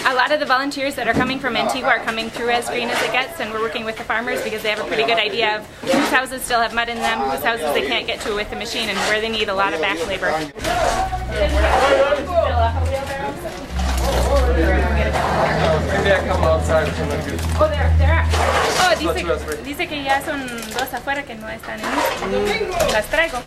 A lot of the volunteers that are coming from Antigua are coming through As Green As It Gets, and we're working with the farmers because they have a pretty good idea of whose houses still have mud in them, whose houses they can't get to with the machine, and where they need a lot of back labor. Oh, there are. Oh, dice que ya son dos afuera que no están en uso. Las traigo.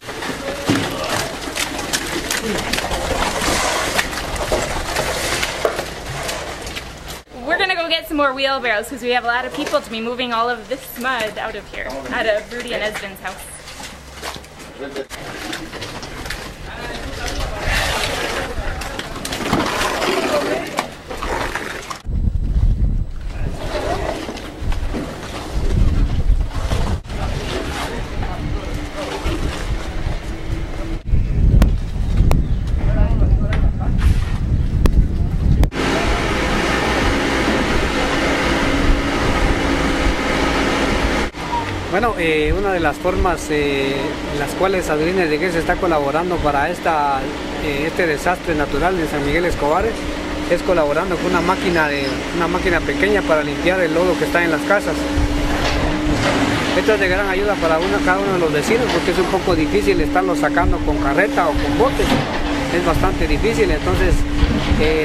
We're gonna go get some more wheelbarrows because we have a lot of people to be moving all of this mud out of here, out of Rudy and Esvin's house. Bueno, una de las formas en las cuales As Green As It Gets está colaborando para este desastre natural de San Miguel Escobar es colaborando con una máquina pequeña para limpiar el lodo que está en las casas. Esto es de gran ayuda para cada uno de los vecinos porque es un poco difícil estarlo sacando con carreta o con botes. Es bastante difícil, entonces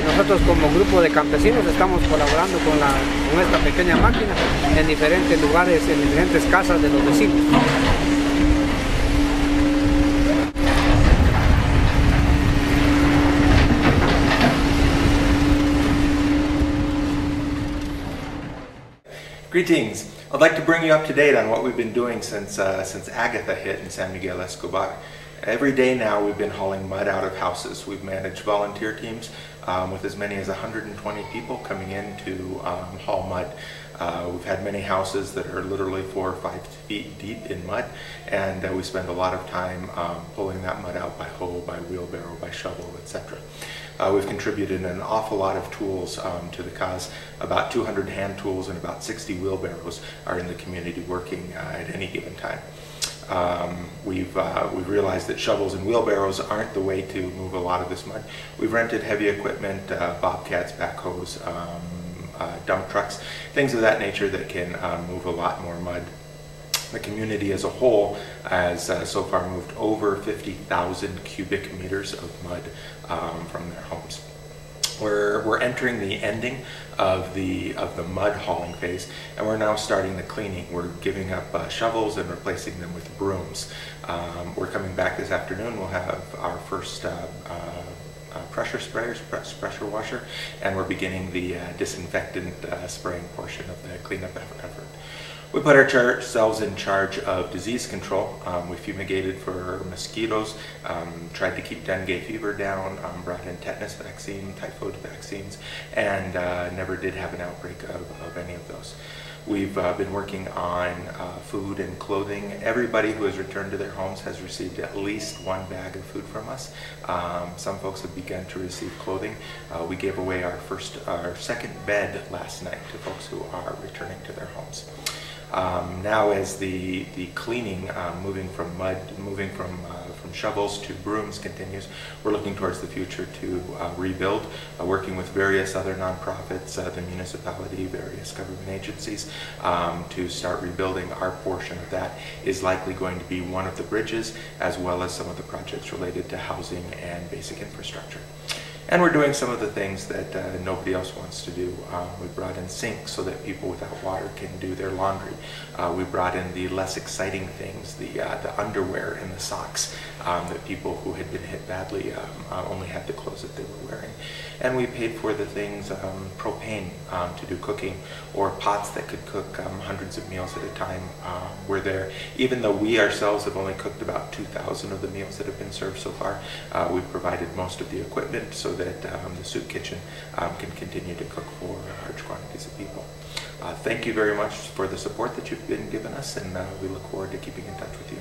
nosotros como grupo de campesinos estamos colaborando con esta pequeña máquina en diferentes lugares, en diferentes casas de los vecinos. Greetings! I'd like to bring you up to date on what we've been doing since Agatha hit in San Miguel Escobar. Every day now we've been hauling mud out of houses. We've managed volunteer teams with as many as 120 people coming in to haul mud. We've had many houses that are literally 4 or 5 feet deep in mud, and we spend a lot of time pulling that mud out by hoe, by wheelbarrow, by shovel, etc. We've contributed an awful lot of tools to the cause. About 200 hand tools and about 60 wheelbarrows are in the community working at any given time. We've realized that shovels and wheelbarrows aren't the way to move a lot of this mud. We've rented heavy equipment, bobcats, backhoes, dump trucks, things of that nature that can move a lot more mud. The community as a whole has so far moved over 50,000 cubic meters of mud from their homes. We're entering the ending of the mud hauling phase, and we're now starting the cleaning. We're giving up shovels and replacing them with brooms. We're coming back this afternoon. We'll have our first pressure sprayers, pressure washer, and we're beginning the disinfectant spraying portion of the cleanup effort. We put ourselves in charge of disease control. We fumigated for mosquitoes, tried to keep dengue fever down, brought in tetanus vaccine, typhoid vaccines, and never did have an outbreak of any of those. We've been working on food and clothing. Everybody who has returned to their homes has received at least one bag of food from us. Some folks have begun to receive clothing. We gave away our second bed last night to folks who are returning to their homes. Now as the cleaning, moving from shovels to brooms continues, we're looking towards the future to rebuild, working with various other nonprofits, the municipality, various government agencies, to start rebuilding. Our portion of that is likely going to be one of the bridges, as well as some of the projects related to housing and basic infrastructure. And we're doing some of the things that nobody else wants to do. We brought in sinks so that people without water can do their laundry. We brought in the less exciting things, the underwear and the socks that people who had been hit badly only had the clothes that they were wearing. And we paid for the things, propane to do cooking, or pots that could cook hundreds of meals at a time were there. Even though we ourselves have only cooked about 2,000 of the meals that have been served so far, we've provided most of the equipment so that the soup kitchen can continue to cook for large quantities of people. Thank you very much for the support that you've been giving us, and we look forward to keeping in touch with you.